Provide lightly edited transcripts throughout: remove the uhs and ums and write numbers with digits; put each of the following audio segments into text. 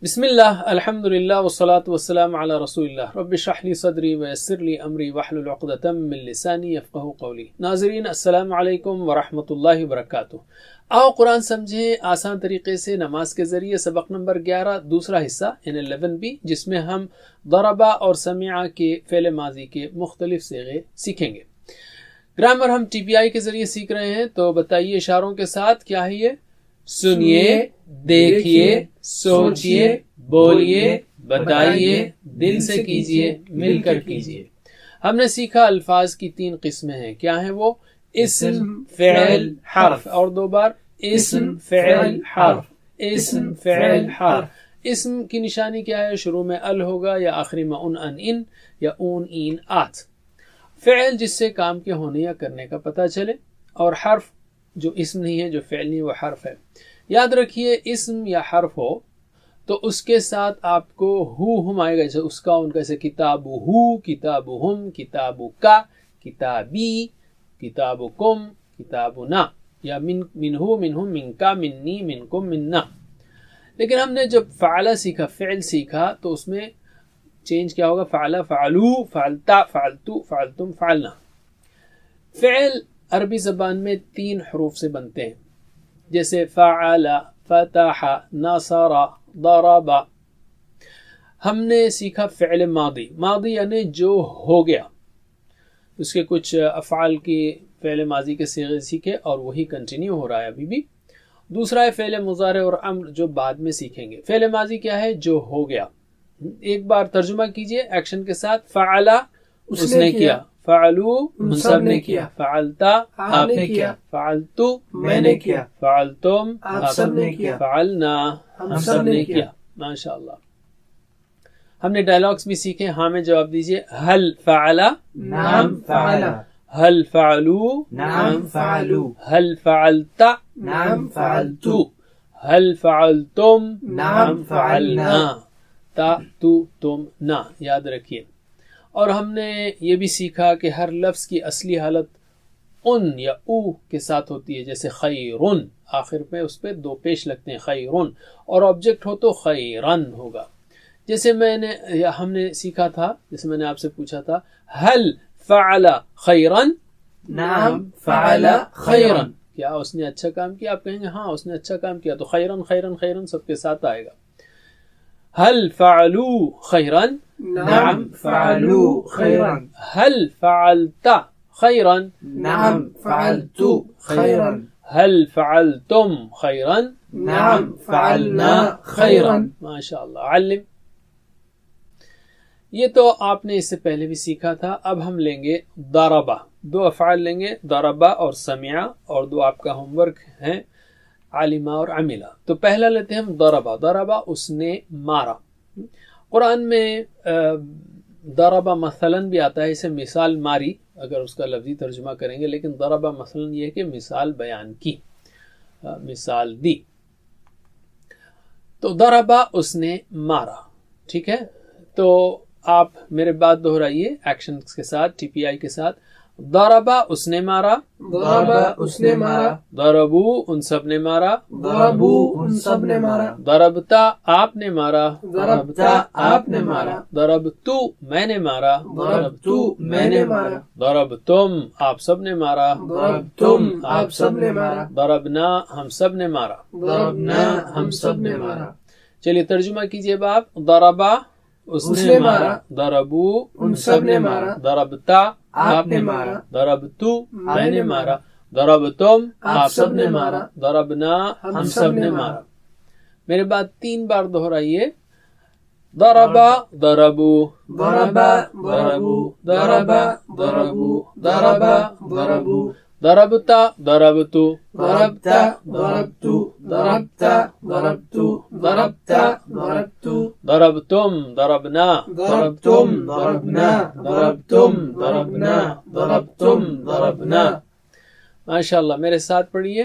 بسم اللہ الحمد للہ والصلاة والسلام علی رسول اللہ رب اشرح لی صدری ویسر لی امری واحلل عقدۃ من لسانی یفقہوا قولی۔ ناظرین السلام علیکم ورحمۃ اللہ وبرکاتہ۔ آؤ قرآن سمجھیں آسان طریقے سے نماز کے ذریعے۔ سبق نمبر 11 دوسرا حصہ یعنی 11B، جس میں ہم ضربا اور سمع کے فعل ماضی کے مختلف صیغے سیکھیں گے۔ گرامر ہم TPI کے ذریعے سیکھ رہے ہیں، تو بتائیے اشاروں کے ساتھ کیا ہے یہ؟ سنیے، دیکھیے، سوچیے، بولیے، بتائیے، دل سے کیجیے، مل کر کیجیے۔ ہم نے سیکھا الفاظ کی 3 قسمیں ہیں، کیا ہیں وہ؟ اسم، فعل، حرف، اور 2 بار اسم، فعل، حرف، اسم، فعل، حرف۔ اسم کی نشانی کیا ہے؟ شروع میں ال ہوگا یا آخری میں ان یا اون این آت۔ فعل جس سے کام کے ہونے یا کرنے کا پتہ چلے، اور حرف جو اسم نہیں ہے، جو فعل نہیں، وہ حرف ہے۔ یاد رکھیے اسم یا حرف ہو تو اس کے ساتھ آپ کو ہم آئے گا، جیسے اس کا، ان کا، جیسے کتاب ہو، کتاب ہم، کتاب کا، کتابی، کتاب کم، کتاب نا، یا من ہو، من ہم، من کا، منی، من کم، من نا۔ لیکن ہم نے جب فعلا سیکھا، فعل سیکھا، تو اس میں چینج کیا ہوگا؟ فعلا، فعلو، فعلتا، فعلتو، فعلتم، فعلنا۔ فعل عربی زبان میں 3 حروف سے بنتے ہیں، جیسے فعل، فتح، نصر، ضرب۔ ہم نے سیکھا فعل ماضی، ماضی یعنی جو ہو گیا، اس کے کچھ افعال کی فعل ماضی کے صیغے سیکھے اور وہی کنٹینیو ہو رہا ہے ابھی بھی۔ دوسرا ہے فعل مضارع اور امر، جو بعد میں سیکھیں گے۔ فعل ماضی کیا ہے؟ جو ہو گیا۔ ایک بار ترجمہ کیجئے ایکشن کے ساتھ۔ فعل اس نے کیا، فعلو ہم سب نے کیا، فعلتا آپ نے کیا، فعلتو میں نے کیا، فعلتم آپ سب نے کیا، فعلنا ہم سب نے کیا۔ ماشاءاللہ۔ ہم نے ڈائلاگز بھی سیکھے، ہاں میں جواب دیجئے۔ حل فعل، نعم فعل، حل فعلو، نعم فعلو، حل فعلت، نعم فعلتو، حل فعلتم، نعم فعلنا۔ تا، تو، تم، نا، یاد رکھیے۔ اور ہم نے یہ بھی سیکھا کہ ہر لفظ کی اصلی حالت ان یا او کے ساتھ ہوتی ہے، جیسے خیرن، آخر پہ اس پہ 2 پیش لگتے ہیں، خیرن، اور آبجیکٹ ہو تو خیرن ہوگا۔ جیسے ہم نے سیکھا تھا، جیسے میں نے آپ سے پوچھا تھا، حل فعل خیرن، نعم فعل خیرن، کیا اس نے اچھا کام کیا؟ آپ کہیں گے ہاں اس نے اچھا کام کیا، تو خیرن، خیرن، خیرن سب کے ساتھ آئے گا۔ حل فعلو خیرن، نعم فعلو خیرن، حل فعلت خیرن، نعم فعلتو خیرن، حل فعلتم خیرن، نعم فعلنا خیرن۔ ماشاءاللہ۔ علم، یہ تو آپ نے اس سے پہلے بھی سیکھا تھا۔ اب ہم لیں گے ضربا، 2 افعال لیں گے، ضربا اور سمع، اور 2 آپ کا ہوم ورک ہے، علمہ اور عملہ۔ تو پہلا لیتے ہیں ہم ضربا۔ ضربا اس نے مارا۔ قرآن میں ضربا مثلا بھی آتا ہے، اسے مثال ماری اگر اس کا لفظی ترجمہ کریں گے، لیکن ضربا مثلا یہ ہے کہ مثال بیان کی، مثال دی۔ تو ضربا اس نے مارا، ٹھیک ہے؟ تو آپ میرے بات دہرائیے ایکشن کے ساتھ، TPI کے ساتھ۔ ضربا اس نے مارا، ضربا اس نے مارا، ضربو ان سب نے مارا، ضربو ان سب نے مارا، ضربتا آپ نے مارا، ضربتا آپ نے مارا، ضربتو میں نے مارا، ضربتو میں نے مارا، ضربتم آپ سب نے مارا، ضربتم آپ سب نے مارا، ضربنا ہم سب نے مارا، ضربنا ہم سب نے مارا۔ چلیے ترجمہ کیجئے باپ۔ ضربا اس نے مارا، ضربو ان سب نے مارا، ضربتا آپ نے مارا، ضربتو میں نے مارا، ضربتم آپ سب نے مارا، ضربنا ہم سب نے مارا۔ میرے بات 3 بار دہرائیے۔ ضربا، ضربو، ضربا ضربو، ضربا، ضربو، ضربا، ضربو، ضربتا، ضربتو، ضربتا ضربتو، ضربتا ضربتو، ضربتا ضربتو، ضربتم، ضربنا، ضربتم ضربنا، ضربتم ضربنا، ضربتم ضربنا۔ ماشاءاللہ، میرے ساتھ پڑھیے۔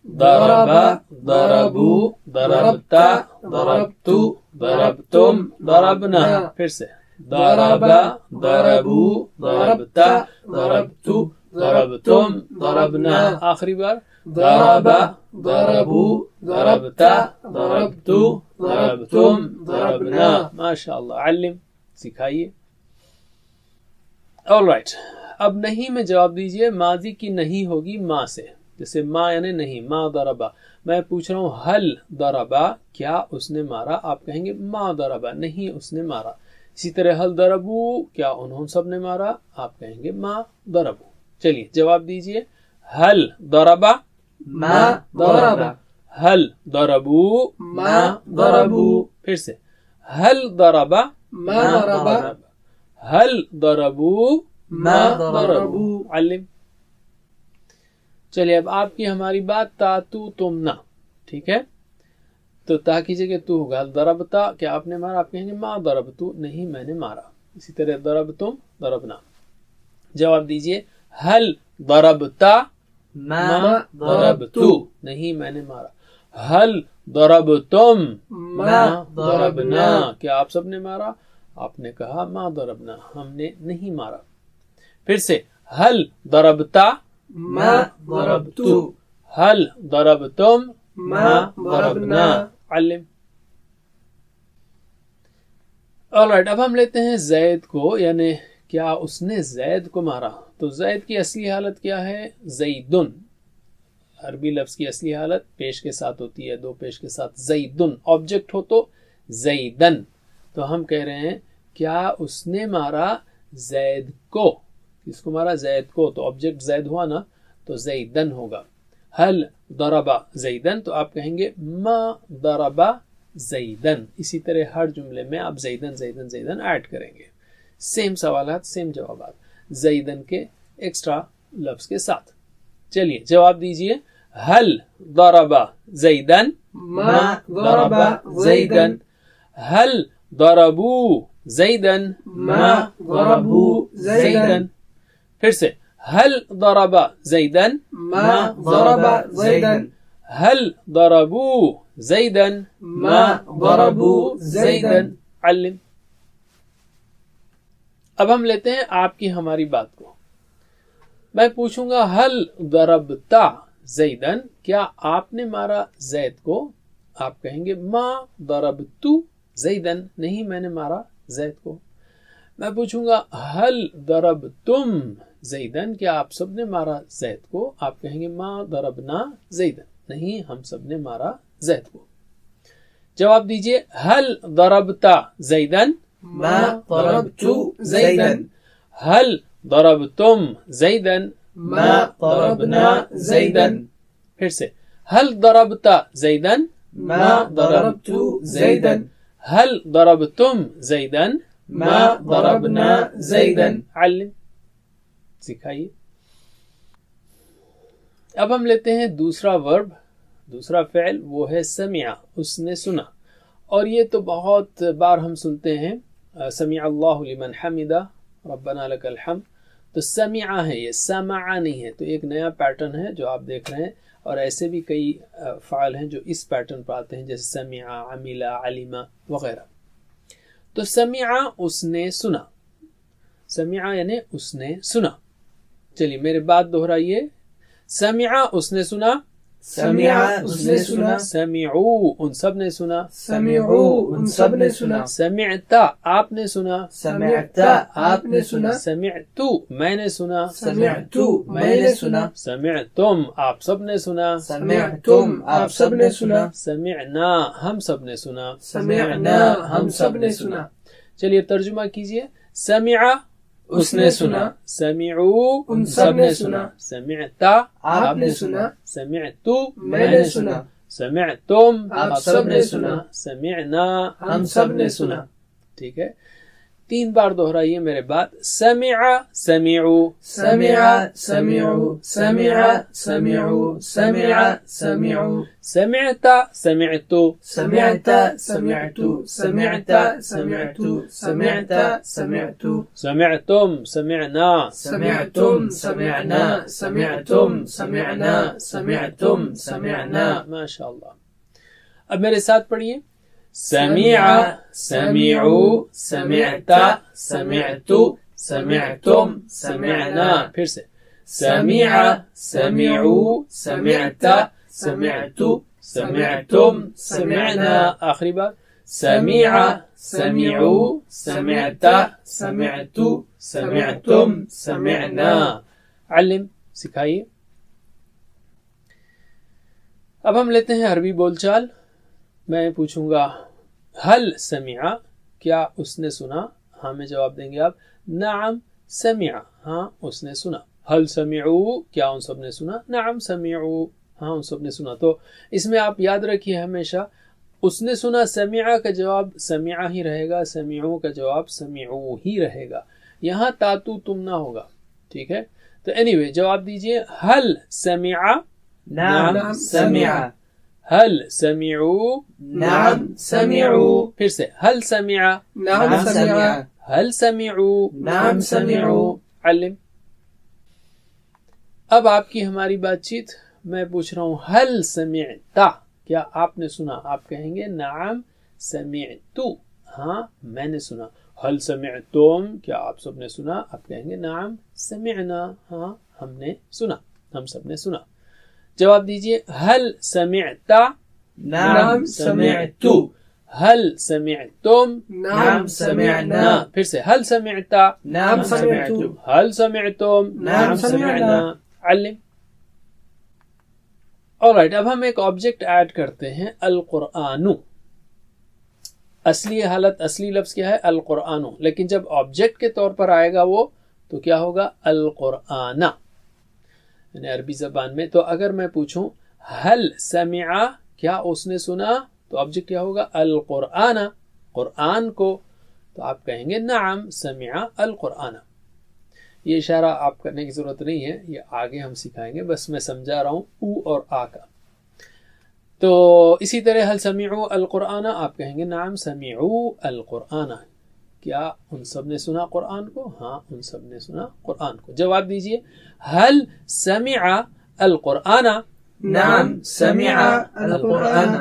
ضربا، ضربو، ضربتا، ضربتو، ضربتم، ضربنا۔ پھر سے ضربا، ضربو، ضربتا، ضربتو، ضربتم، ضربنا۔ آخری بار ضرب ضربوا ضربت ضربت ضربتم ضربنا. ماشاء اللہ. علم سکھائیے. All right. اب نہیں میں جواب دیجئے. ماضی کی نہیں ہوگی ما سے. جیسے ما یعنی نہیں. ما ضربا. میں پوچھ رہا ہوں حل ضربا کیا اس نے مارا. آپ کہیں گے ما ضربا نہیں اس نے مارا. اسی طرح حل ضربو کیا انہوں سب نے مارا. آپ کہیں گے ما ضربو. چلیے جواب دیجئے. حل ضربا ما ضرب حل ضربو ما ضربوا پھر سے حل ضربا ما ضرب حل ضربو ما ضربوا. علم. چلیے اب آپ کی ہماری بات تا تو تم نہ. ٹھیک ہے تو تا کی جگہ تو ہوگا. حل ضربتا کیا آپ نے مارا. آپ کہیں گے ما ضربتو نہیں میں نے مارا. اسی طرح ضربتم ضربنا. جواب دیجئے. حل ضربتا ما ضربتو نہیں میں نے مارا. حل ضربتم ما ضربنا کیا آپ سب نے مارا. آپ نے کہا ما ضربنا ہم نے نہیں مارا. پھر سے حل ضربتا ما ضربت حل ضربتم ما ضربنا. علم. آلرائٹ. اب ہم لیتے ہیں زید کو یعنی کیا اس نے زید کو مارا. تو زید کی اصلی حالت کیا ہے. زیدن. عربی لفظ کی اصلی حالت پیش کے ساتھ ہوتی ہے. دو پیش کے ساتھ. زیدن آبجیکٹ ہو تو زیدن. تو ہم کہہ رہے ہیں کیا اس نے مارا زید کو. کس کو مارا. زید کو. تو آبجیکٹ زید ہوا نا تو زیدن ہوگا. حل ضربا زیدن تو آپ کہیں گے ما ضربا زیدن. اسی طرح ہر جملے میں آپ زیدن زیدن زیدن ایڈ کریں گے. سیم سوالات سیم جوابات زیدن کے ایکسٹرا لفظ کے ساتھ. چلیے جواب دیجئے. حل ضربا زیدن ما ضرب زیدن حل ضربوا زیدن ما ضربوا زیدن. پھر سے حل ضرب زیدن ما ضرب زیدن حل ضربوا زیدن ما ضربوا زیدن. علم. اب ہم لیتے ہیں آپ کی ہماری بات کو. میں پوچھوں گا حل ضربتا زیدن کیا آپ نے مارا زید کو. آپ کہیں گے ما ضربتو زیدن نہیں میں نے مارا زید کو. میں پوچھوں گا حل ضربتم زیدن کیا آپ سب نے مارا زید کو. آپ کہیں گے ما ضربنا زیدن نہیں ہم سب نے مارا زید کو. جواب دیجئے. حل ضربتا زیدن ما ضربت زیدن حل ضربتم زیدن ما ضربنا زیدن. پھر سے حل ضربتا زیدن ما ضربت زیدن حل ضربتم زیدن ما ضربنا زیدن. علم سکھائیے. اب ہم لیتے ہیں دوسرا ورب دوسرا فعل. وہ ہے سمع. اس نے سنا. اور یہ تو بہت بار ہم سنتے ہیں. سمع اللہ لمن حمدہ ربنا لک الحمد. تو سمع ہے یہ سمع نہیں ہے. تو ایک نیا پیٹرن ہے جو آپ دیکھ رہے ہیں. اور ایسے بھی کئی فعل ہیں جو اس پیٹرن پر آتے ہیں جیسے سمع عمل علم وغیرہ. تو سمع اس نے سنا. سمع یعنی اس نے سنا. چلیے میرے بات دہرائیے. سمع اس نے سنا. سمع اس نے سنا. سمعوا ان سب نے سنا. سمعوا ان سب نے سنا. سمعتا آپ نے سنا. سمعت آپ نے سنا. سمعتو میں نے سنا. سمعت میں نے سنا. سمعتم آپ سب نے سنا. سمعتم آپ سب نے سنا. سمعنا ہم سب نے سنا. سمعنا ہم سب نے سنا. چلیے ترجمہ کیجئے. سمع اس نے سنا. سمعوا ان سب نے سنا. سمعتا آپ نے سنا. سمعتو میں نے سنا. سمعتم آپ سب نے سنا. سمعنا ہم سب نے سنا. ٹھیک ہے 3 بار دہرائیے میرے بات. سمع سمعوا سمع سمعوا سمع سمعوا سمع سمعوا سمعت سمعتو سمعت سمعت سمعت سمعت سمعت سمعت سمعتم سمعنا سمعتم سمعنا سمعتم سمعنا سمعتم سمعنا. ماشاء اللہ. اب میرے ساتھ پڑھیے. سمع سمعوا سمعت سمعت سمعتم سمعنا. پھر سے سمع سمعوا سمعت سمعت سمعتم سمعنا. آخری بار سمع سمعوا سمعت سمعت سمعتم سمعنا. علم سکھائیے. اب ہم لیتے ہیں عربی بول چال. میں پوچھوں گا حل سمع کیا اس نے سنا؟ ہاں میں جواب دیں گے آپ. نعم سمع ہاں اس نے سنا. حل سمعوا کیا ان سب نے سنا؟ نعم سمعوا ہاں ان سب نے سنا. تو اس میں آپ یاد رکھیے ہمیشہ اس نے سنا سمع کا جواب سمع ہی رہے گا، سمعوا کا جواب سمعوا ہی رہے گا. یہاں تاتو تم نہ ہوگا. ٹھیک ہے. تو anyway جواب دیجئے حل سمع نعم سمع حل سمعوا نعم سمعوا پھر سے حل سمع نعم سمع حل سمعوا نعم سمعوا. علم. اب آپ کی ہماری بات چیت. میں پوچھ رہا ہوں حل سمعت کیا آپ نے سنا؟ آپ کہیں گے نعم سمعت ہاں میں نے سنا. حل سمعتم کیا آپ سب نے سنا؟ آپ کہیں گے نعم سمعنا ہاں ہم نے سنا، ہم سب نے سنا. جواب دیجئے حل سمعت نعم سمعت حل سمعتم نعم سمعنا پھر سے حل سمعت نعم سمعت حل سمعتم نعم سمعنا. علم. آلرائٹ اب ہم ایک آبجیکٹ ایڈ کرتے ہیں القرآن. اصلی حالت اصلی لفظ کیا ہے؟ القرآن. لیکن جب آبجیکٹ کے طور پر آئے گا وہ تو کیا ہوگا؟ القرآن یعنی عربی زبان میں. تو اگر میں پوچھوں حل سمع کیا اس نے سنا تو آبجیکٹ کیا ہوگا؟ القرآن قرآن کو. تو آپ کہیں گے نعم سمع القرآن. یہ اشارہ آپ کرنے کی ضرورت نہیں ہے، یہ آگے ہم سکھائیں گے، بس میں سمجھا رہا ہوں او اور آ کا. تو اسی طرح حل سمعوا القرآن آپ کہیں گے نعم سمعوا القرآن. کیا ان سب نے سنا قرآن کو؟ ہاں ان سب نے سنا قرآن کو. جواب دیجئے حل سمع القرآن نعم سمع القرآن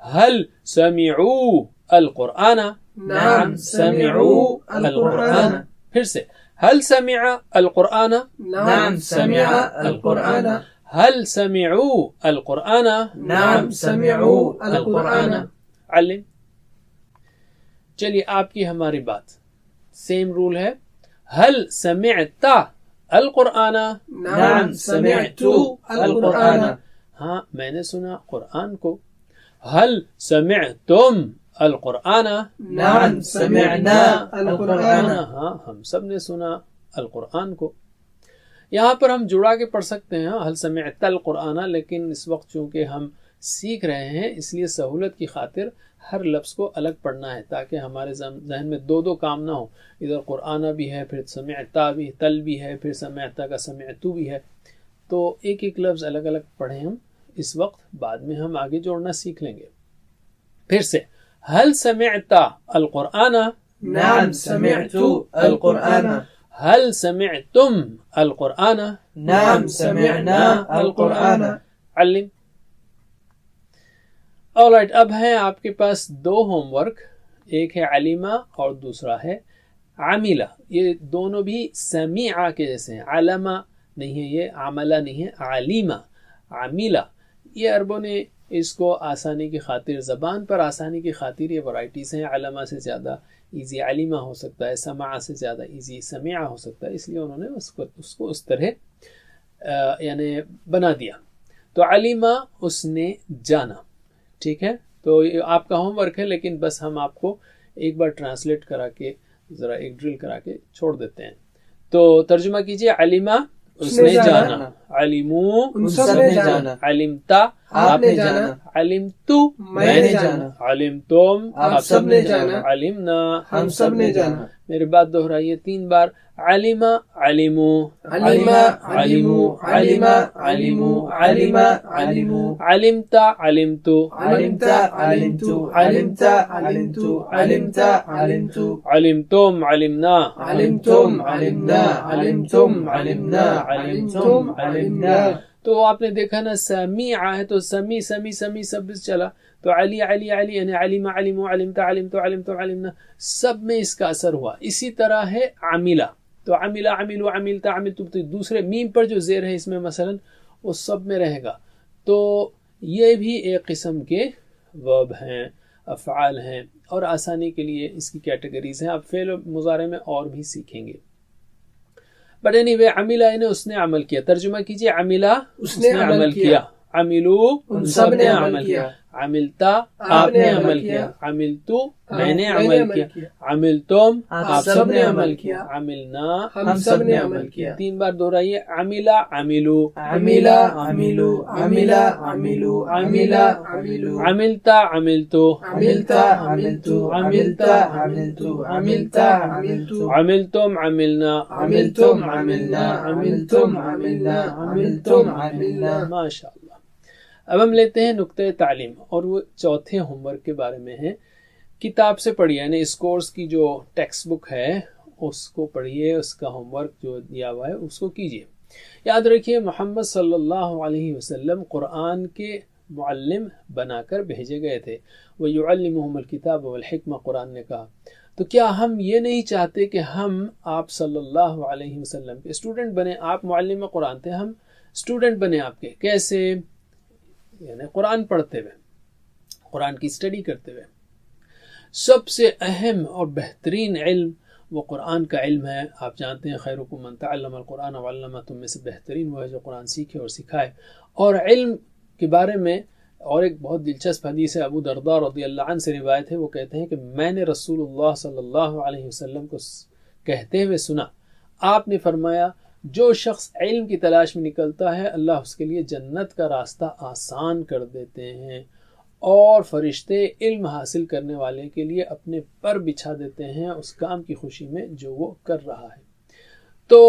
حل سمعوا القرآن نعم سمعوا القرآن. پھر سے حل سمع القرآن نعم سمع القرآن حل سمعوا القرآن نعم سمعوا القرآن. علم. چلیے آپ کی ہماری بات سیم رول ہے. حل سمعت القرآن نعم سمعت القرآن ہاں میں نے سنا قرآن کو. حل سمعتم القرآن نعم سمعنا القرآن ہاں ہم سب نے سنا القرآن کو. یہاں پر ہم جڑا کے پڑھ سکتے ہیں حل سمعت القرآن، لیکن اس وقت چونکہ ہم سیکھ رہے ہیں اس لیے سہولت کی خاطر ہر لفظ کو الگ پڑھنا ہے تاکہ ہمارے ذہن میں دو کام نہ ہو. ادھر قرآن بھی ہے، پھر سمعتا بھی، تل بھی ہے، پھر سمعتا کا سمعتو بھی ہے. تو ایک لفظ الگ الگ پڑھیں ہم اس وقت، بعد میں ہم آگے جوڑنا سیکھ لیں گے. پھر سے حل سمعت القرآن نعم سمعت القرآن حل سمعتم القرآن نعم سمعنا القرآن. علم. آلرائٹ اب ہیں آپ کے پاس دو ہوم ورک، ایک ہے علیمہ اور دوسرا ہے عاملہ. یہ دونوں بھی سمیعہ کے جیسے ہیں، علمہ نہیں ہے، یہ عاملہ نہیں ہے، علیمہ عاملہ. یہ عربوں نے اس کو آسانی کی خاطر، زبان پر آسانی کی خاطر یہ ورائٹیز ہیں. علمہ سے زیادہ ایزی علیمہ ہو سکتا ہے، سمع سے زیادہ ایزی سمیعہ ہو سکتا ہے، اس لیے انہوں نے اس کو اس طرح یعنی بنا دیا. تو علیمہ اس نے جانا. ٹھیک ہے. تو یہ آپ کا ہوم ورک ہے، لیکن بس ہم آپ کو ایک بار ٹرانسلیٹ کرا کے ذرا ایک ڈرل کرا کے چھوڑ دیتے ہیں. تو ترجمہ کیجئے. علیمہ اس نے جانا، علمو ان سب نے جانا، علمتا آپ نے جانا، علمتو میں نے جانا، علمتم آپ سب نے جانا، علمنا ہم سب نے جانا. میری بات دہرائیے 3 بار. علم علمو علم علمو علم علمو علم علمو علمت علمتو علمت علمت علمت علمت علمت علمت علمتم علمنا علمتم علمنا علمتم علمنا علمتم علمنا. تو آپ نے دیکھا نا سمیع ہے تو سمی سمی سمی سب چلا. تو علی علی علی یعنی علم علم علمت علمت علمت علمنا سب میں اس کا اثر ہوا. اسی طرح ہے عاملہ. تو عملا عملو عملتا عملتم تو دوسرے میم پر جو زیر ہے اس میں مثلا وہ سب میں رہے گا. تو یہ بھی ایک قسم کے ورب ہیں، افعال ہیں، اور آسانی کے لیے اس کی کیٹیگریز ہیں. آپ فعل و مضارع میں اور بھی سیکھیں گے. بٹ اینی وے عملہ نے اس نے عمل کیا. ترجمہ کیجئے عملہ اس نے عمل کیا، عملو ان سب نے عمل کیا، عملتا آپ نے عمل کیا، عملتو میں نے عمل کیا، عملتم آپ سب نے عمل کیا، عملنا ہم سب نے عمل کیا. 3 بار دہرائیے. عملا عملو، عملا عملو، عملا عملو، عملا عملو، عملتا عملتو، عملتا عملتو، عملتا عملتو، عملتا عملتو، عملتم عملنا، عملتم عملنا، عملتم عملنا، عملتم عملنا. ماشاء اللہ. اب ہم لیتے ہیں نقطۂ تعلیم، اور وہ چوتھے ہوم ورک کے بارے میں ہے. کتاب سے پڑھیے، یعنی اس کورس کی جو ٹیکسٹ بک ہے اس کو پڑھیے، اس کا ہوم ورک جو دیا ہوا ہے اس کو کیجیے. یاد رکھیے محمد صلی اللہ علیہ وسلم قرآن کے معلم بنا کر بھیجے گئے تھے. وَيُعَلِّمُهُمُ الْكِتَابَ وَالْحِكْمَةَ قرآن نے کہا. تو کیا ہم یہ نہیں چاہتے کہ ہم آپ صلی اللہ علیہ وسلم کے اسٹوڈنٹ بنے؟ آپ معلم قرآن تھے، ہم اسٹوڈنٹ بنے آپ کے. کیسے؟ یعنی قرآن پڑھتے ہوئے، قرآن کی اسٹڈی کرتے ہوئے. سب سے اہم اور بہترین علم وہ قرآن کا علم ہے. آپ جانتے ہیں خیرکم من تعلم القرآن وعلمہ، تم میں سے بہترین وہ ہے جو قرآن سیکھے اور سکھائے. اور علم کے بارے میں اور ایک بہت دلچسپ حدیث ہے، ابو درداء رضی اللہ عنہ سے روایت ہے. وہ کہتے ہیں کہ میں نے رسول اللہ صلی اللہ علیہ وسلم کو کہتے ہوئے سنا، آپ نے فرمایا جو شخص علم کی تلاش میں نکلتا ہے اللہ اس کے لیے جنت کا راستہ آسان کر دیتے ہیں، اور فرشتے علم حاصل کرنے والے کے لیے اپنے پر بچھا دیتے ہیں اس کام کی خوشی میں جو وہ کر رہا ہے. تو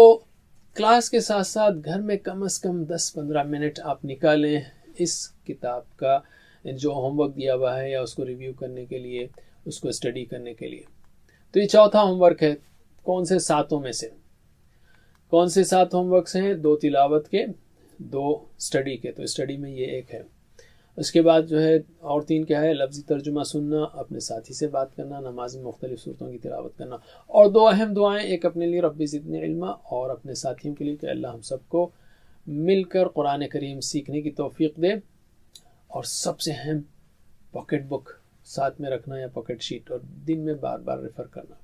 کلاس کے ساتھ ساتھ گھر میں کم از کم 10-15 منٹ آپ نکالیں اس کتاب کا جو ہوم ورک دیا ہوا ہے، یا اس کو ریویو کرنے کے لیے، اس کو اسٹڈی کرنے کے لیے. تو یہ چوتھا ہوم ورک ہے. کون سے 7 میں سے؟ کون سے 7 ہوم ورکس ہیں؟ 2 تلاوت کے، 2 اسٹڈی کے. تو اسٹڈی میں یہ ایک ہے. اس کے بعد جو ہے اور 3 کیا ہے؟ لفظی ترجمہ سننا، اپنے ساتھی سے بات کرنا، نماز میں مختلف صورتوں کی تلاوت کرنا، اور 2 اہم دعائیں، ایک اپنے لیے رب زدنی علما، اور اپنے ساتھیوں کے لیے کہ اللہ ہم سب کو مل کر قرآن کریم سیکھنے کی توفیق دے. اور سب سے اہم پاکٹ بک ساتھ میں رکھنا یا پاکٹ شیٹ، اور دن میں بار بار ریفر کرنا.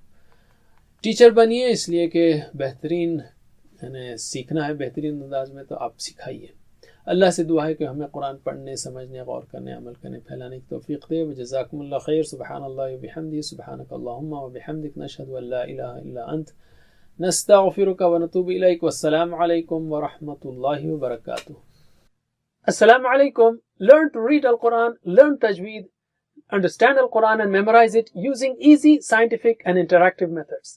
ٹیچر بنیے اس لیے کہ بہترین یعنی سیکھنا ہے بہترین انداز میں، تو آپ سکھائیے. اللہ سے دعا ہے کہ ہمیں قرآن پڑھنے، سمجھنے، غور کرنے، عمل کرنے، پھیلانے کی توفیق دے. وجزاکم اللہ خیر. سبحان اللہ وبحمدہ، سبحانک اللہم وبحمدک، نشہد ان لا الہ الا انت، نستغفرک ونتوب الیک. والسلام علیکم ورحمۃ اللہ وبرکاتہ. Assalamu alaikum. Learn to read Al-Quran, learn Tajweed, understand Al-Quran and memorize it using easy, scientific and interactive methods.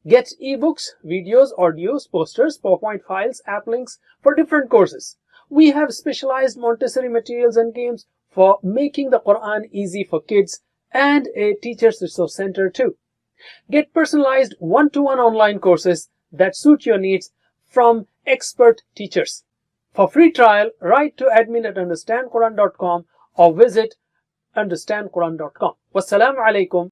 Get ebooks, videos, audios, posters, PowerPoint files, app links for different courses. We have specialized Montessori materials and games for making the Quran easy for kids, and a teacher's resource center too. Get personalized one-to-one online courses that suit your needs from expert teachers. For free trial, write to admin@understandquran.com or visit understandquran.com. Wassalamu alaikum